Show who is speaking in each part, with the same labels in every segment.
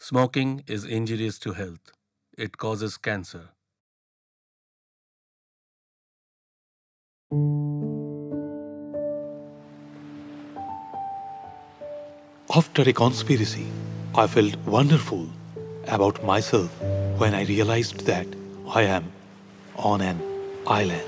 Speaker 1: Smoking is injurious to health. It causes cancer.
Speaker 2: After a conspiracy, I felt wonderful about myself when I realized that I am on an island.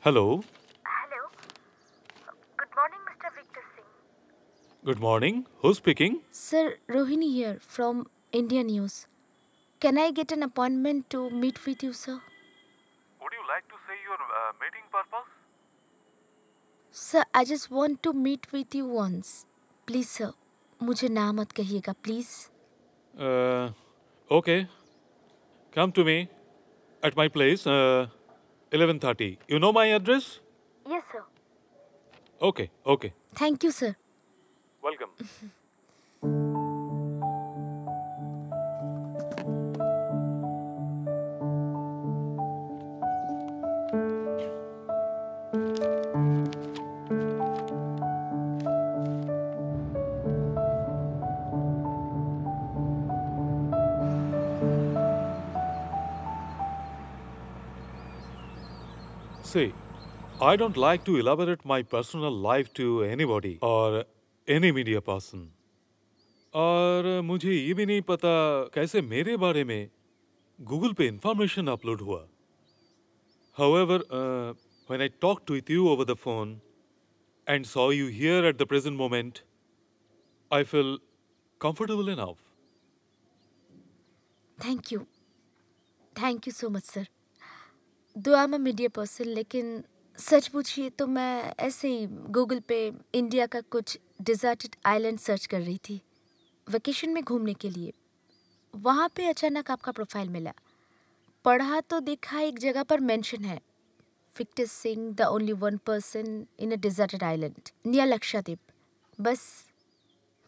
Speaker 2: Hello,
Speaker 3: Hello. Good morning, Mr. Victor Singh.
Speaker 2: good morning. Who's speaking?
Speaker 3: Sir, Rohini here from India News. Can I get an appointment to meet with you, sir?
Speaker 2: Would you like to say your meeting purpose?
Speaker 3: Sir, I just want to meet with you once. Please, sir. मुझे ना मत कहिएगा, please.
Speaker 2: Uh, okay, come to me at my place, 11:30. You know my address?
Speaker 3: Yes, sir.
Speaker 2: Okay, okay.
Speaker 3: Thank you, sir.
Speaker 2: Welcome. See, I don't like to elaborate my personal life to anybody or any media person. और मुझे ये भी नहीं पता कैसे मेरे बारे में गूगल पे इंफॉर्मेशन अपलोड हुआ. However, when I talked with you over the phone and saw you here at the present moment, I feel comfortable enough.
Speaker 3: Thank you. Thank you so much, sir. Though I'm a media person, लेकिन सच पूछिए तो मैं ऐसे ही Google पे India का कुछ deserted island search कर रही थी वेकेशन में घूमने के लिए. वहाँ पे अचानक आपका प्रोफाइल मिला. पढ़ा तो देखा एक जगह पर मेंशन है, Victor Singh the only one person in a deserted island near Lakshadweep. बस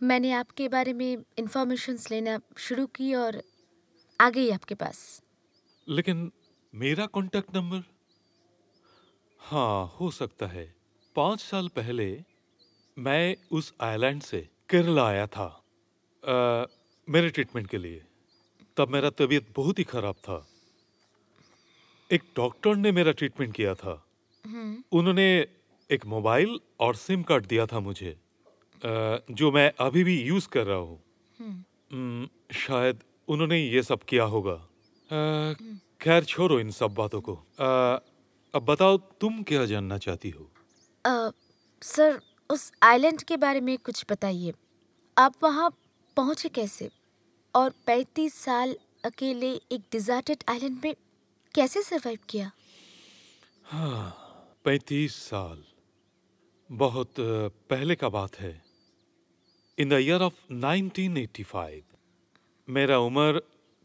Speaker 3: मैंने आपके बारे में इंफॉर्मेशंस लेना शुरू की और आ गई आपके पास।
Speaker 2: लेकिन मेरा कांटेक्ट नंबर? हाँ, हो सकता है। 5 साल पहले मैं उस आइलैंड से केरला आया था मेरे ट्रीटमेंट के लिए। तब मेरा तबीयत बहुत ही खराब था। एक डॉक्टर ने मेरा ट्रीटमेंट किया था। उन्होंने एक मोबाइल और सिम कार्ड दिया था मुझे, जो मैं अभी भी यूज कर रहा हूँ। शायद उन्होंने ये सब किया होगा। खैर छोड़ो इन सब बातों को। अब बताओ तुम क्या जानना चाहती हो?
Speaker 3: सर, उस आइलैंड के बारे में कुछ बताइए। आप वहाँ पहुँचे कैसे और 35 साल अकेले एक डिजर्टेड आइलैंड में कैसे सरवाइव किया?
Speaker 2: 35 साल बहुत पहले का बात है। इन द ईयर ऑफ 1985 मेरा उम्र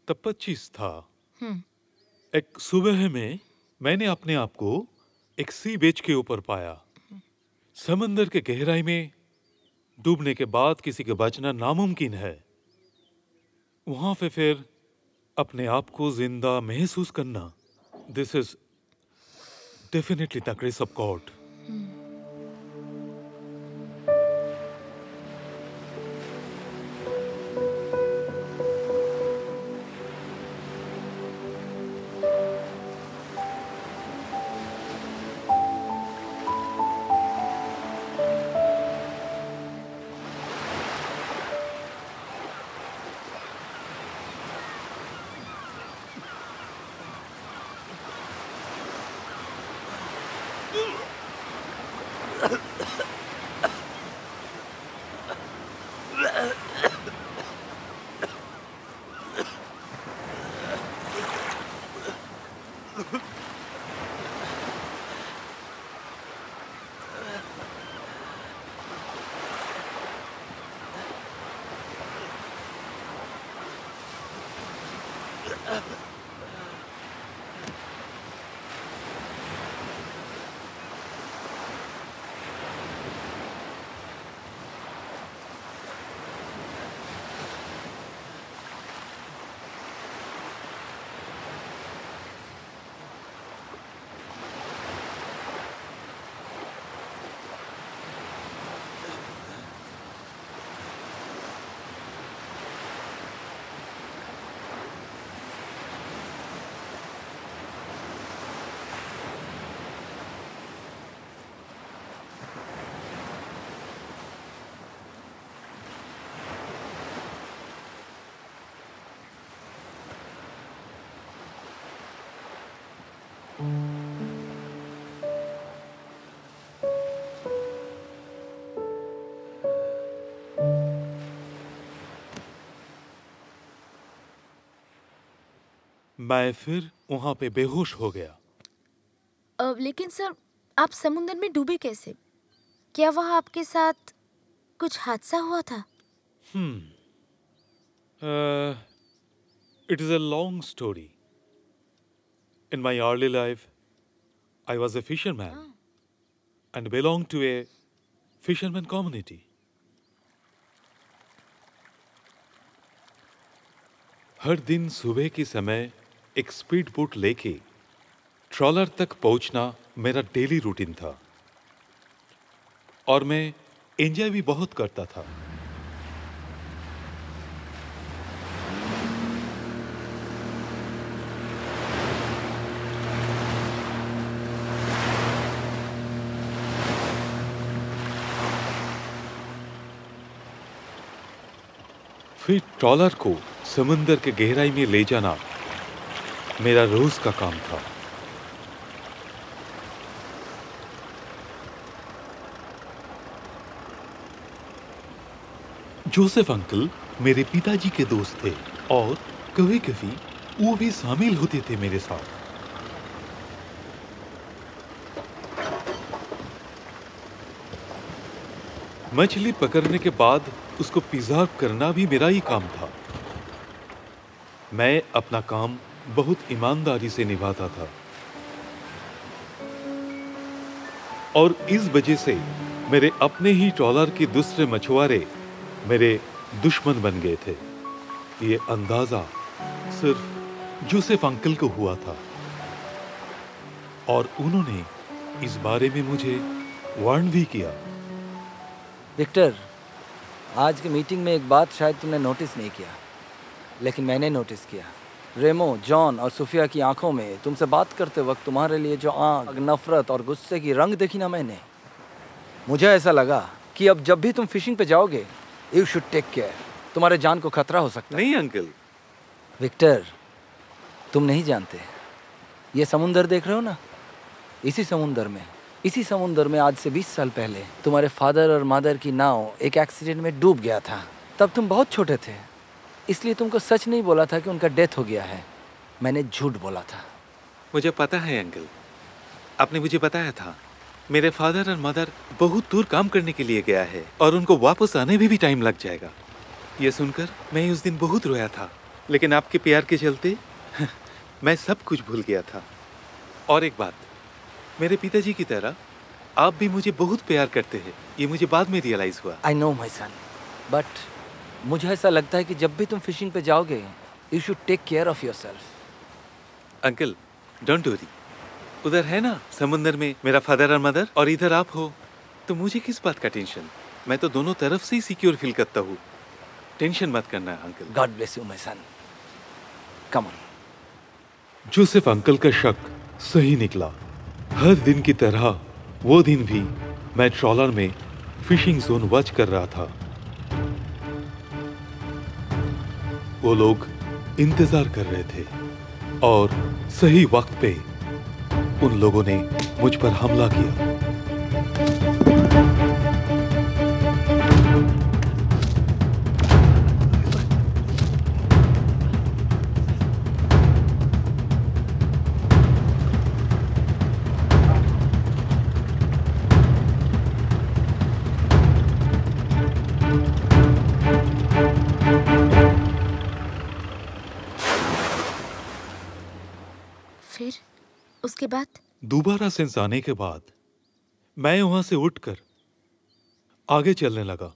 Speaker 2: तब 25 था। एक सुबह में मैंने अपने आप को एक सी बेच के ऊपर पाया। समंदर के गहराई में डूबने के बाद किसी के बचना नामुमकिन है। वहां पे फिर अपने आप को जिंदा महसूस करना, this is definitely the grace of God. मैं फिर वहां पे बेहोश हो गया।
Speaker 3: लेकिन सर, आप समुद्र में डूबे कैसे? क्या वहाँ आपके साथ कुछ हादसा हुआ था?
Speaker 2: It is a long story. In my early life, I was a fisherman and belonged to a fisherman community. हर दिन सुबह के समय एक स्पीड बोट लेके ट्रॉलर तक पहुंचना मेरा डेली रूटीन था और मैं एंजॉय भी बहुत करता था। फिर ट्रॉलर को समंदर के गहराई में ले जाना मेरा रोज का काम था। जोसेफ अंकल मेरे पिताजी के दोस्त थे और कभी कभी वो भी शामिल होते थे मेरे साथ। मछली पकड़ने के बाद उसको प्रिजर्व करना भी मेरा ही काम था। मैं अपना काम बहुत ईमानदारी से निभाता था और इस वजह से मेरे अपने ही ट्रॉलर के दूसरे मछुआरे मेरे दुश्मन बन गए थे। ये अंदाजा सिर्फ जोसेफ अंकल को हुआ था और उन्होंने इस बारे में मुझे वार्न भी किया।
Speaker 4: विक्टर, आज की मीटिंग में एक बात शायद तुमने नोटिस नहीं किया, लेकिन मैंने नोटिस किया। रेमो, जॉन और सुफिया की आंखों में तुमसे बात करते वक्त तुम्हारे लिए जो आग, नफरत और गुस्से की रंग देखी ना मैंने, मुझे ऐसा लगा कि अब जब भी तुम फिशिंग पे जाओगे, यू शुड टेक केयर। तुम्हारे जान को खतरा हो सकता है।
Speaker 2: नहीं अंकल।
Speaker 4: विक्टर, तुम नहीं जानते, ये समुंदर देख रहे हो ना, इसी समुंदर में आज से 20 साल पहले तुम्हारे फादर और मदर की नाव एक एक्सीडेंट में डूब गया था। तब तुम बहुत छोटे थे, इसलिए तुमको सच नहीं बोला था कि उनका डेथ हो गया है। मैंने झूठ बोला था।
Speaker 2: मुझे पता है अंकल, आपने मुझे बताया था। मेरे फादर और मदर बहुत दूर काम करने के लिए गया है और उनको वापस आने में भी टाइम लग जाएगा। ये सुनकर मैं उस दिन बहुत रोया था, लेकिन आपके प्यार के चलते मैं सब कुछ भूल गया था। और एक बात, मेरे पिताजी की तरह आप भी मुझे बहुत प्यार करते हैं, ये मुझे बाद में रियलाइज हुआ।
Speaker 4: I know my sun, but मुझे ऐसा लगता है कि जब भी तुम फिशिंग पे जाओगे, you should take care of yourself.
Speaker 2: Uncle, don't worry. उधर है ना समुंदर में मेरा फादर और मदर, और इधर आप हो, तो मुझे किस बात का टेंशन। मैं तो दोनों तरफ से ही सिक्योर फील करता हूँ। टेंशन मत करना uncle.
Speaker 4: God bless you my son. Come on.
Speaker 2: Joseph uncle का शक सही निकला। हर दिन की तरह वो दिन भी मैं ट्रॉलर में फिशिंग जोन वॉच कर रहा था। वो लोग इंतजार कर रहे थे और सही वक्त पे उन लोगों ने मुझ पर हमला किया।
Speaker 3: फिर उसके बाद
Speaker 2: दोबारा सेंस आने के बाद मैं वहां से उठकर आगे चलने लगा,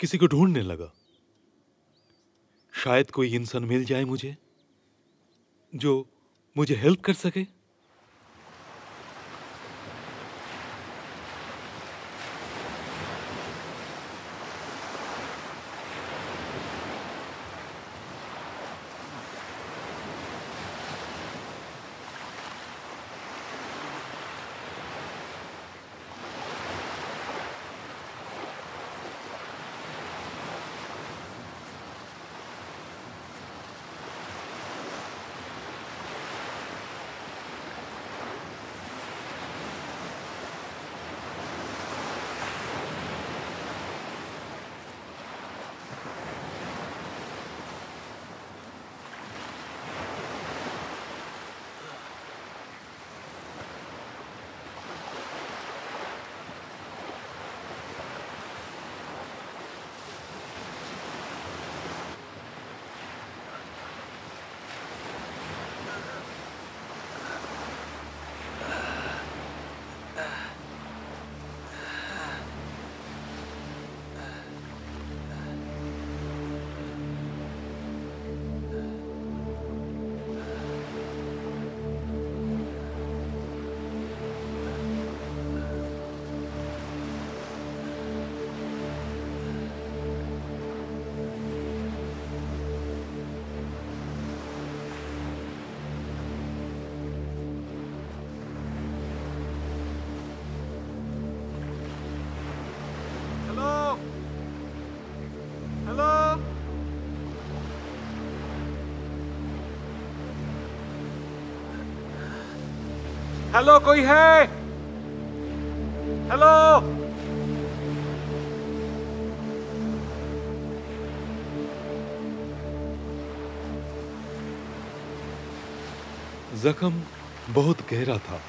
Speaker 2: किसी को ढूंढने लगा। शायद कोई इंसान मिल जाए मुझे जो मुझे हेल्प कर सके। हेलो, कोई है? हेलो। जख्म बहुत गहरा था।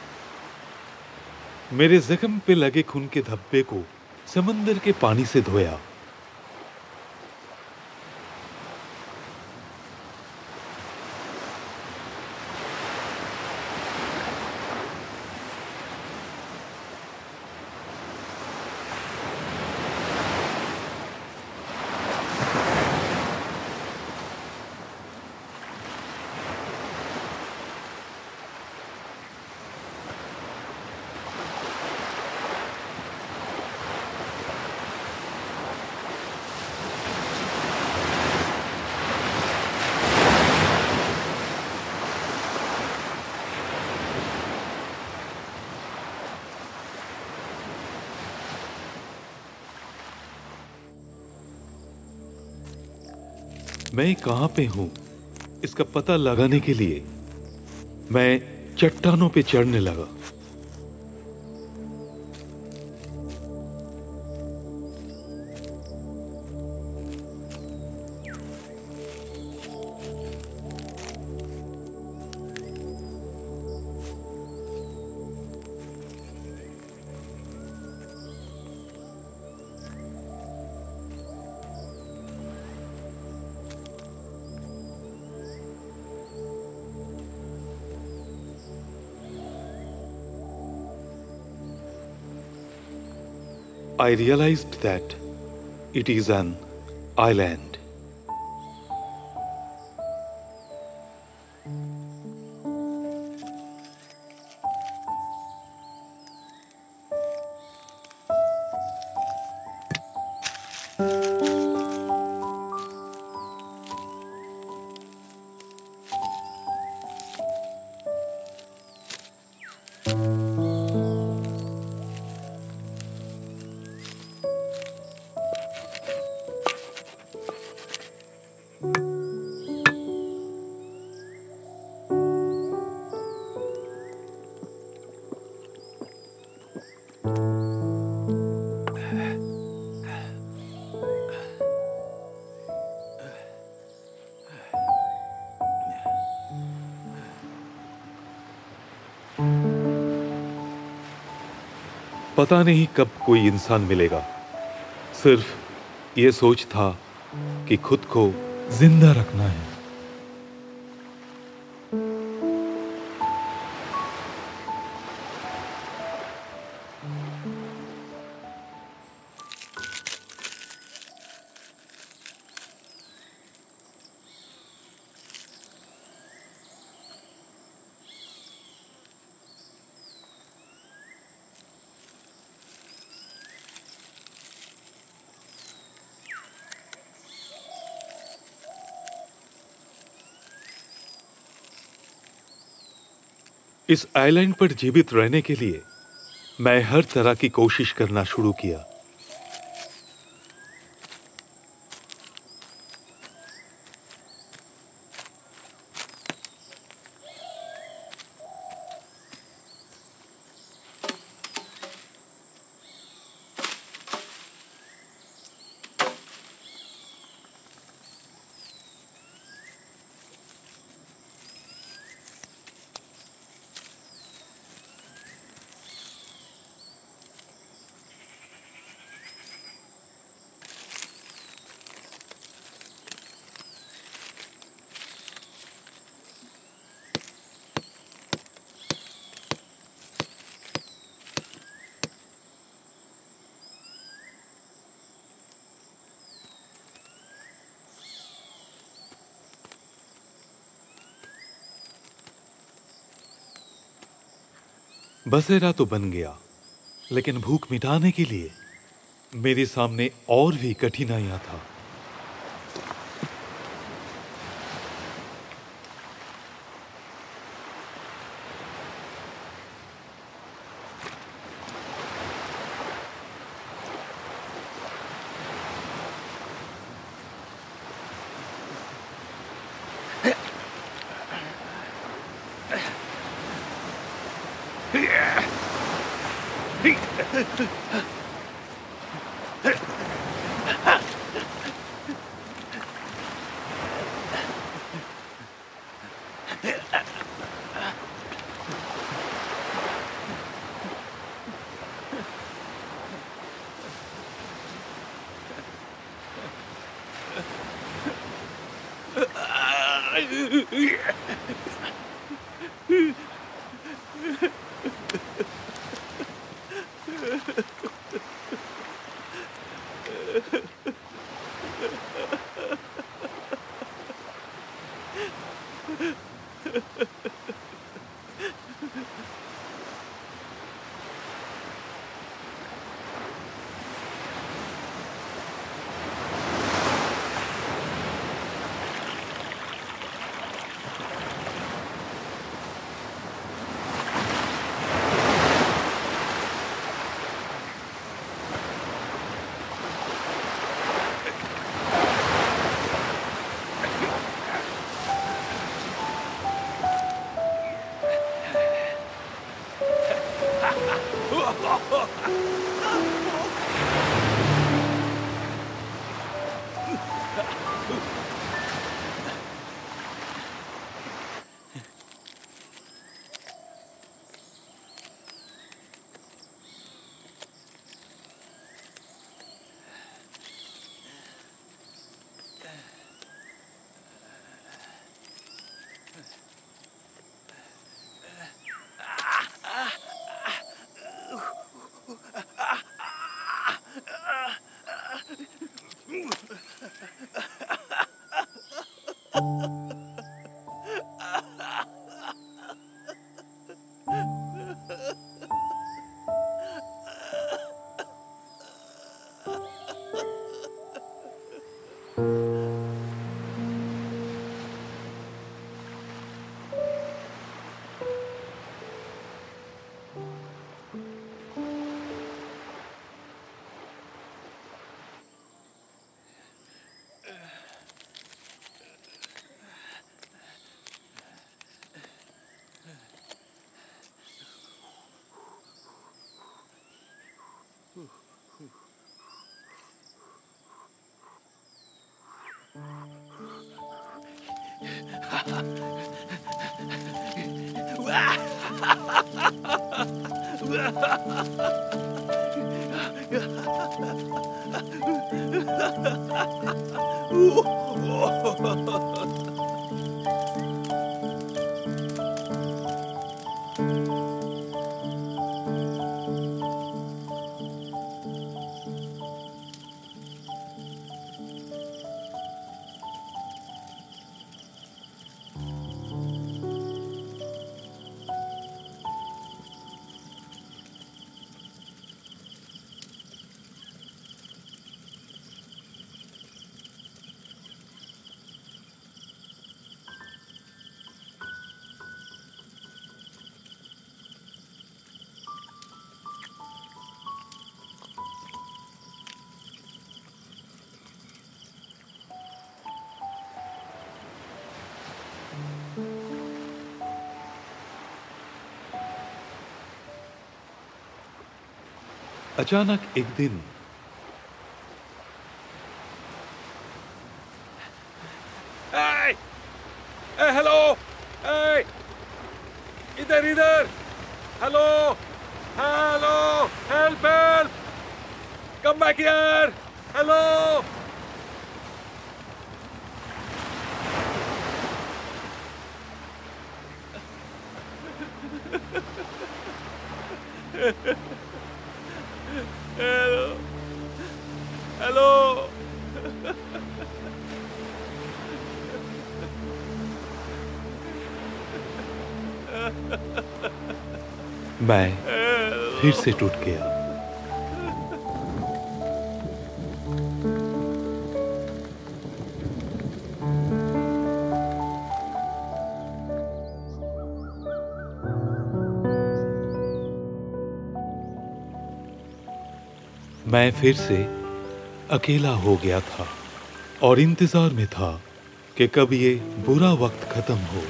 Speaker 2: मेरे जख्म पे लगे खून के धब्बे को समंदर के पानी से धोया। मैं कहां पे हूं इसका पता लगाने के लिए मैं चट्टानों पे चढ़ने लगा। I realized that it is an island. पता नहीं कब कोई इंसान मिलेगा। सिर्फ ये सोच था कि खुद को जिंदा रखना है। इस आइलैंड पर जीवित रहने के लिए मैं हर तरह की कोशिश करना शुरू किया। बसेरा तो बन गया, लेकिन भूख मिटाने के लिए मेरे सामने और भी कठिनाइयां था। अचानक एक दिन
Speaker 5: Hey! Hey, hello! Hey! इधर इधर! Hello! Hello! Help! Help! Come back here! Hello! Hello! Hello!
Speaker 2: मैं फिर से टूट गया। मैं फिर से अकेला हो गया था और इंतजार में था कि कब ये बुरा वक्त खत्म हो।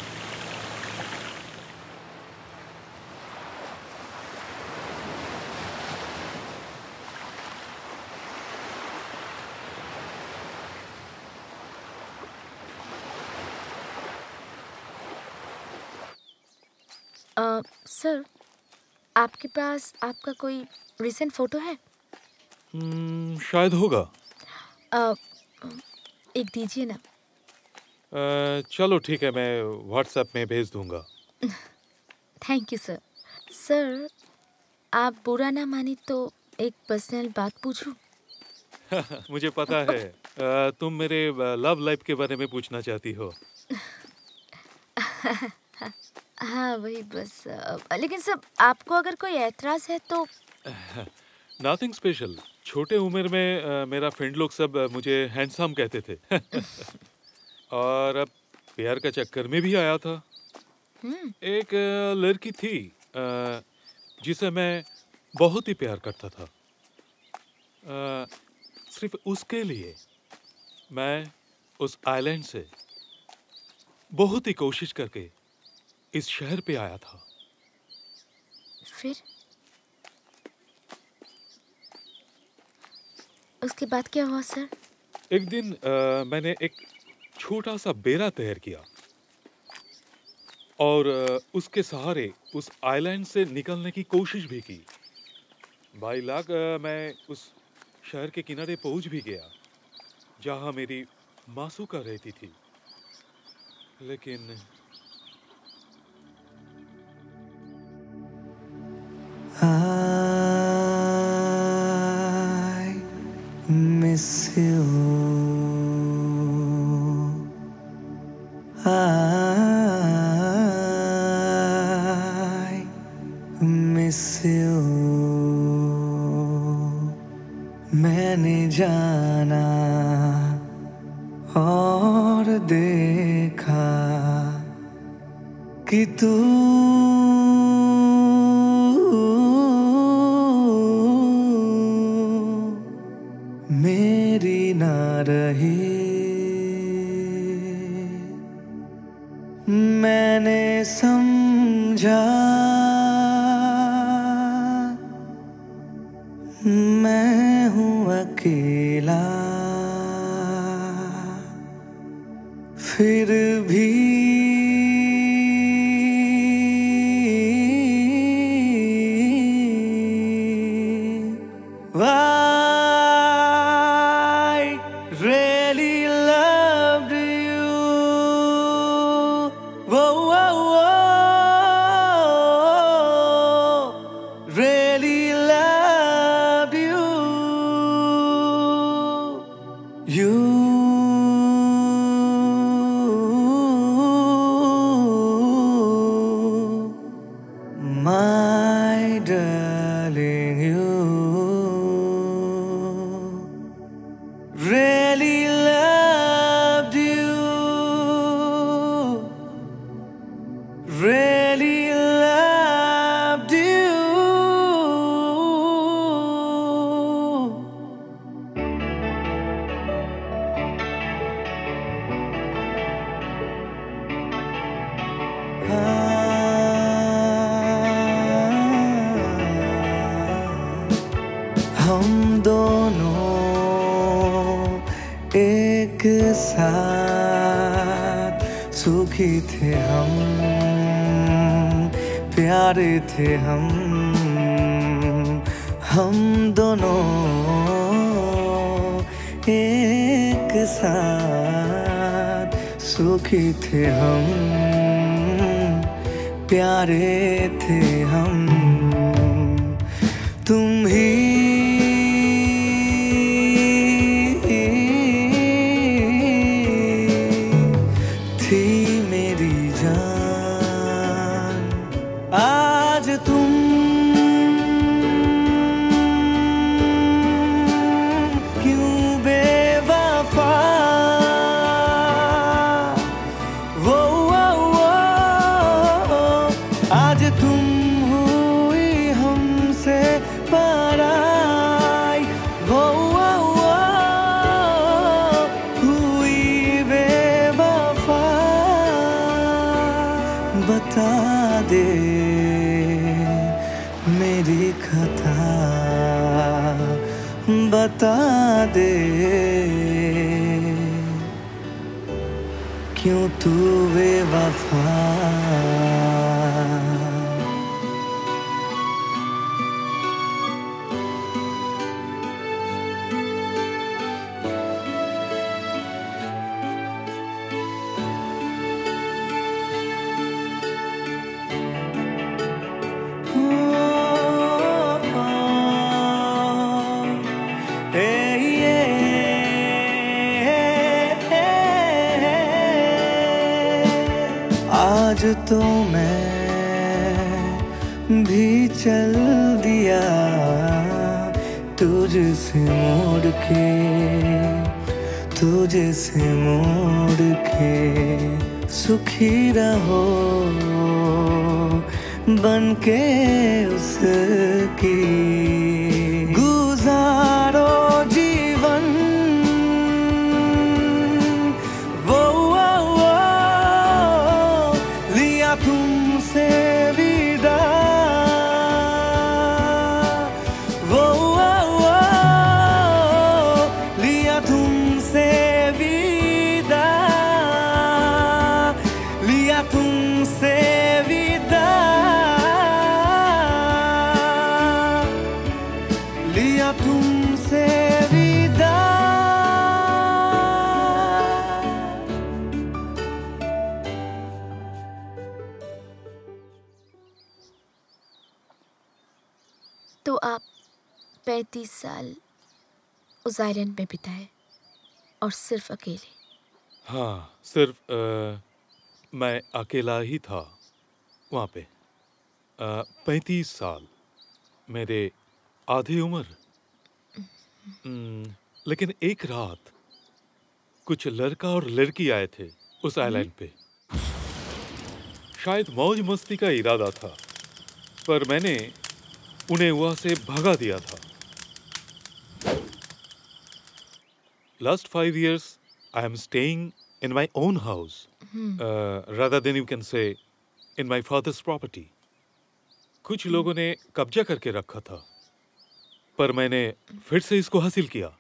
Speaker 3: सर, आपके पास आपका कोई रिसेंट फोटो है?
Speaker 2: शायद होगा।
Speaker 3: अ, एक दीजिए ना।
Speaker 2: चलो ठीक है, मैं व्हाट्सएप में भेज दूंगा।
Speaker 3: Thank you sir. सर, आप बुरा ना माने तो एक पर्सनल बात पूछूं?
Speaker 2: मुझे पता है तुम मेरे लव लाइफ के बारे में पूछना चाहती हो।
Speaker 3: हाँ, वही बस। लेकिन सर, आपको अगर कोई ऐतराज है तो
Speaker 2: नथिंग स्पेशल। छोटे उम्र में मेरा फ्रेंड लोग सब मुझे हैंडसम कहते थे। और अब प्यार का चक्कर में भी आया था। एक लड़की थी जिसे मैं बहुत ही प्यार करता था। सिर्फ उसके लिए मैं उस आइलैंड से बहुत ही कोशिश करके इस शहर पे आया था।
Speaker 3: फिर उसके बाद क्या हुआ सर?
Speaker 2: एक दिन मैंने एक छोटा सा बेड़ा तैयार किया और उसके सहारे उस आइलैंड से निकलने की कोशिश भी की। बाई लाख मैं उस शहर के किनारे पहुंच भी गया जहां मेरी मासूका रहती थी। लेकिन
Speaker 6: you. I miss you. मैंने जाना और देखा कि तू मेरी ना रही। मैंने समझा मैं हूँ अकेला, फिर भी I really loved you. Whoa, whoa, whoa. Really loved you. You. My darling, you really loved you, really loved you. हम दोनों एक साथ सुखी थे हम, प्यारे थे हम दोनों एक साथ सुखी थे हम, प्यारे थे हम। तुम ही थी मेरी जान, आज तुम क्यों बेवफा। वो आज तुम हुई हमसे पराई। वो हुई बेवफा। बता दे मेरी खता, बता दे क्यों तू बेवफा। आज तो मैं भी चल दिया तुझसे मोड़ के, तुझसे मोड़ के। सुखी रहो बनके उसकी, गुजारो जीवन। लिया तुमसे विदा, लिया तुमसे विदा, लिया तुमसे विदा, लिया तुमसे विदा।
Speaker 3: तो आप 35 साल उस आइलैंड में बिताए। और सिर्फ अकेले?
Speaker 2: हाँ, सिर्फ मैं अकेला ही था वहाँ पे। 35 साल, मेरे आधी उम्र। लेकिन एक रात कुछ लड़का और लड़की आए थे उस आइलैंड पे। शायद मौज मस्ती का इरादा था, पर मैंने उन्हें वहाँ से भगा दिया था। Last 5 years, I am staying in my own house, rather than you can say in my father's property. कुछ लोगों ने कब्जा करके रखा था, पर मैंने फिर से इसको हासिल किया।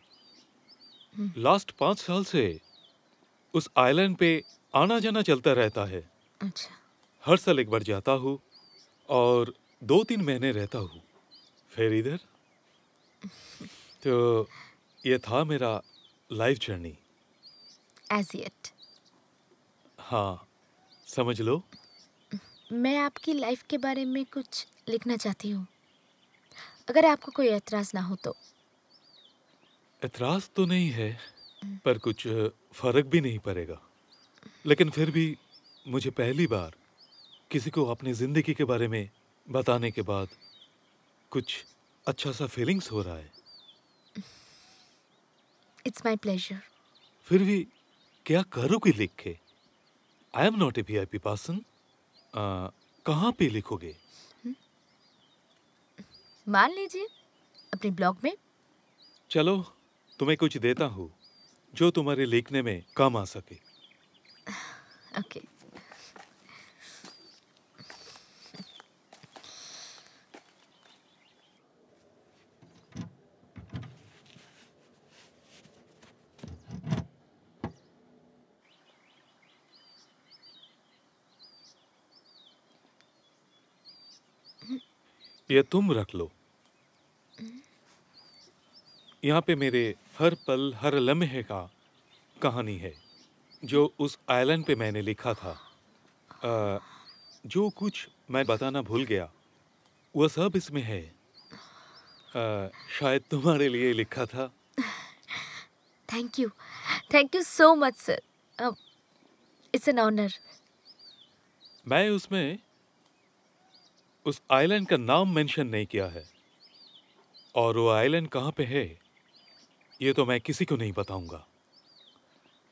Speaker 2: लास्ट 5 साल से उस आइलैंड पे आना जाना चलता रहता है।
Speaker 3: अच्छा।
Speaker 2: हर साल एक बार जाता हूँ और 2-3 महीने रहता हूँ, फिर इधर। तो ये था मेरा लाइफ जर्नी।
Speaker 3: As yet.
Speaker 2: हाँ, समझ लो।
Speaker 3: मैं आपकी लाइफ के बारे में कुछ लिखना चाहती हूँ, अगर आपको कोई एतराज ना हो तो।
Speaker 2: एतराज तो नहीं है, पर कुछ फर्क भी नहीं पड़ेगा। लेकिन फिर भी मुझे पहली बार किसी को अपनी जिंदगी के बारे में बताने के बाद कुछ अच्छा सा फीलिंग्स हो रहा है।
Speaker 3: It's my pleasure.
Speaker 2: फिर भी क्या करोगे लिख के? I am not a VIP person. कहाँ पे लिखोगे?
Speaker 3: मान लीजिए अपने ब्लॉग में।
Speaker 2: चलो, तुम्हें कुछ देता हूँ जो तुम्हारे लिखने में काम आ सके।
Speaker 3: ओके।
Speaker 2: ये तुम रख लो। यहाँ पे मेरे हर पल हर लम्हे का कहानी है, जो उस आइलैंड पे मैंने लिखा था। जो कुछ मैं बताना भूल गया वो सब इसमें है। शायद तुम्हारे लिए लिखा था।
Speaker 3: Thank you so much sir. It's an honour.
Speaker 2: मैं उसमें उस आइलैंड का नाम मेंशन नहीं किया है, और वो आइलैंड कहाँ पे है ये तो मैं किसी को नहीं बताऊंगा।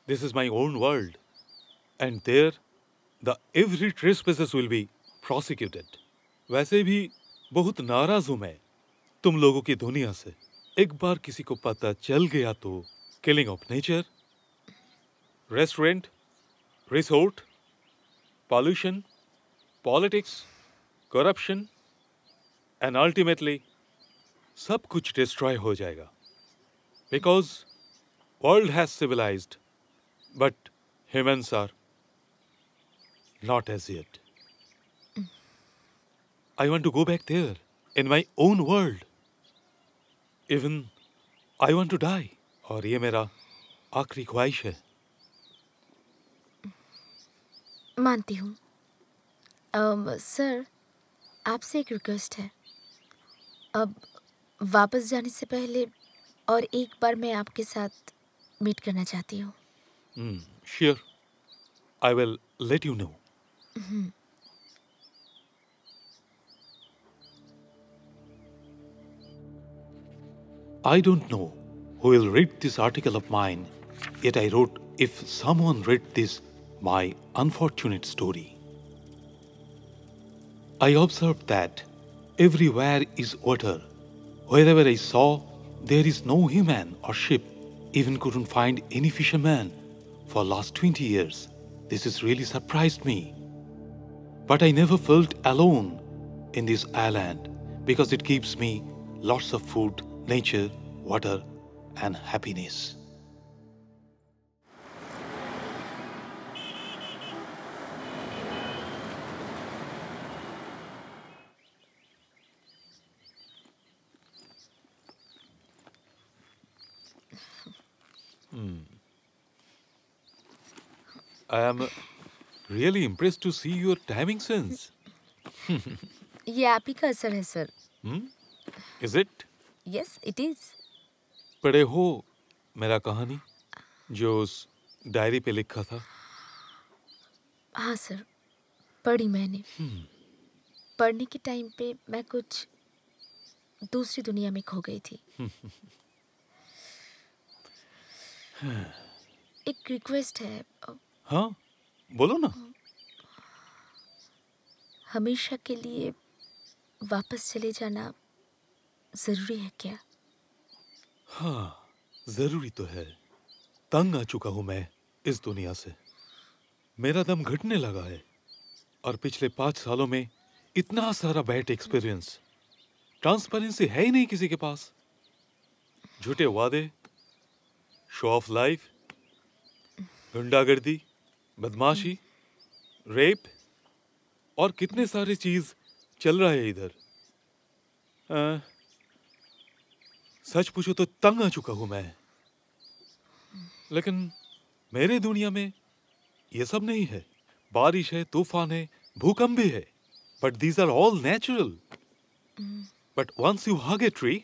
Speaker 2: This is my own world and there the every trespassers will be prosecuted. वैसे भी बहुत नाराज हूं मैं तुम लोगों की दुनिया से। एक बार किसी को पता चल गया तो killing of nature, restaurant, resort, pollution, politics, corruption and ultimately सब कुछ डिस्ट्रॉय हो जाएगा। Because world has civilised but humans are not as yet. I want to go back there in my own world. Even I want to die. और ये मेरा आखिरी ख्वाहिश है।
Speaker 3: मानती हूँ। सर, आपसे एक रिक्वेस्ट है। अब वापस जाने से पहले और एक बार मैं आपके साथ मीट करना चाहती हूँ।
Speaker 2: Sure, I will let you know. I don't know who will read this article of mine, yet I wrote, if someone read this, my unfortunate story. I observed that everywhere is water. Wherever I saw, there is no human or ship. Even couldn't find any fisherman for last 20 years. This has really surprised me. But I never felt alone in this island because it gives me lots of food, nature, water, and happiness. I am really impressed to see your timing sense.
Speaker 3: ये आप ही का असर है sir.
Speaker 2: Is it?
Speaker 3: Yes, it is.
Speaker 2: पढ़े हो मेरा कहानी? जो उस डायरी पे लिखा था?
Speaker 3: हाँ सर, पढ़ी मैंने। पढ़ने के टाइम पे मैं कुछ दूसरी दुनिया में खो गई थी। एक रिक्वेस्ट है,
Speaker 2: हाँ, बोलो ना।
Speaker 3: हमेशा के लिए वापस चले जाना जरूरी है क्या?
Speaker 2: हाँ, जरूरी तो है। तंग आ चुका हूं मैं इस दुनिया से। मेरा दम घटने लगा है और पिछले 5 सालों में इतना सारा बैड एक्सपीरियंस। ट्रांसपेरेंसी है ही नहीं किसी के पास। झूठे वादे, शो ऑफ लाइफ, गुंडागर्दी, बदमाशी, रेप और कितने सारे चीज चल रहा है इधर। सच पूछो तो तंग आ चुका हूं मैं। लेकिन मेरे दुनिया में ये सब नहीं है। बारिश है, तूफान है, भूकंप भी है, but these are all natural. But once you hug a tree,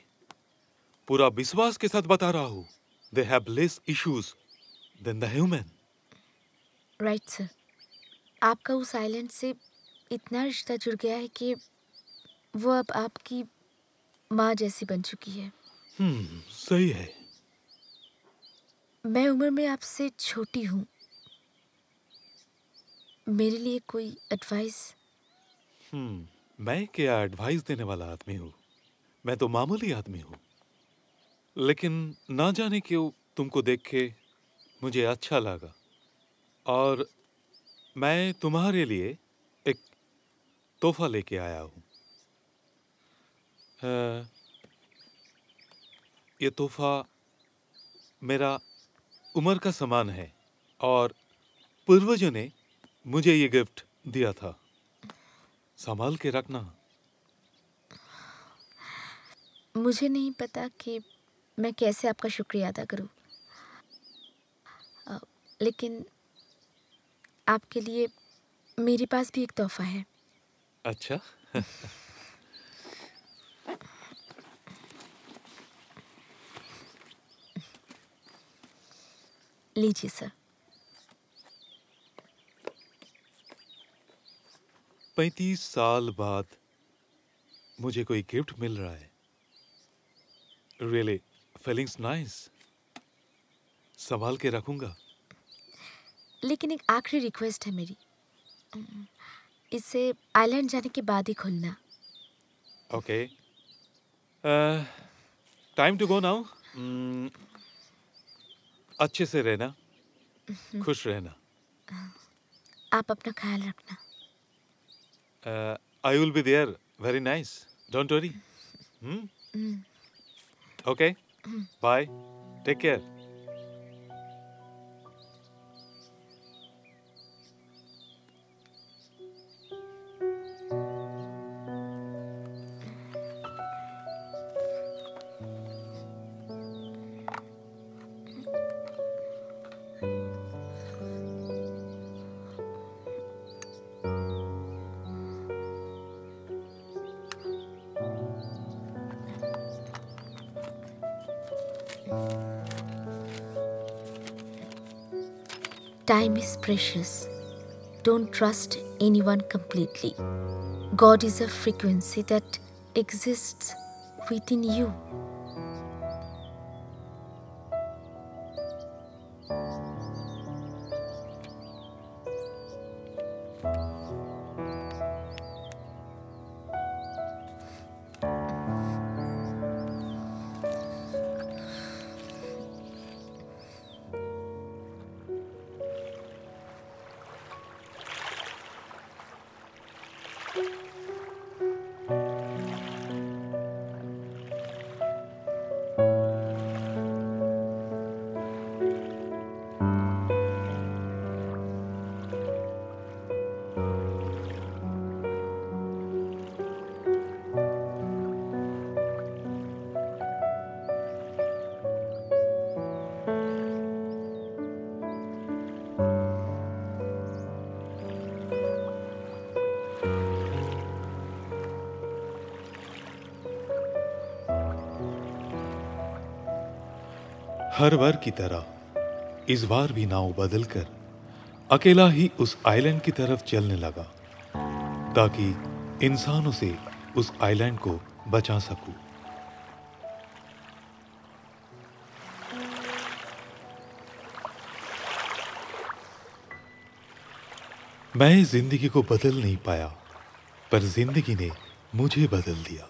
Speaker 2: पूरा विश्वास के साथ बता रहा हूं, they have less issues than the human.
Speaker 3: Right sir, आपका उस आइलैंड से इतना रिश्ता जुड़ गया है कि वो अब आपकी माँ जैसी बन चुकी है।
Speaker 2: सही है।
Speaker 3: मैं उम्र में आपसे छोटी हूँ, मेरे लिए कोई एडवाइस?
Speaker 2: मैं क्या एडवाइस देने वाला आदमी हूँ? मैं तो मामूली आदमी हूँ। लेकिन ना जाने क्यों तुमको देख के मुझे अच्छा लगा और मैं तुम्हारे लिए एक तोहफा लेके आया हूँ। ये तोहफा मेरा उम्र का समान है और पूर्वजों ने मुझे ये गिफ्ट दिया था। संभाल के रखना।
Speaker 3: मुझे नहीं पता कि मैं कैसे आपका शुक्रिया अदा करूं, लेकिन आपके लिए मेरे पास भी एक तोहफा है।
Speaker 2: अच्छा।
Speaker 3: लीजिए सर।
Speaker 2: 35 साल बाद मुझे कोई गिफ्ट मिल रहा है। Really feelings nice. संभाल के रखूंगा।
Speaker 3: लेकिन एक आखिरी रिक्वेस्ट है मेरी, इसे आइलैंड जाने के बाद ही खोलना।
Speaker 2: Okay, time to go now. अच्छे से रहना, खुश रहना।
Speaker 3: आप अपना ख्याल रखना।
Speaker 2: I will be there. Very nice. Don't worry. Okay. Bye. Take care.
Speaker 3: Time is precious. Don't trust anyone completely. God is a frequency that exists within you.
Speaker 2: हर बार की तरह इस बार भी नाव बदलकर अकेला ही उस आइलैंड की तरफ चलने लगा ताकि इंसानों से उस आइलैंड को बचा सकूं। मैं जिंदगी को बदल नहीं पाया, पर जिंदगी ने मुझे बदल दिया।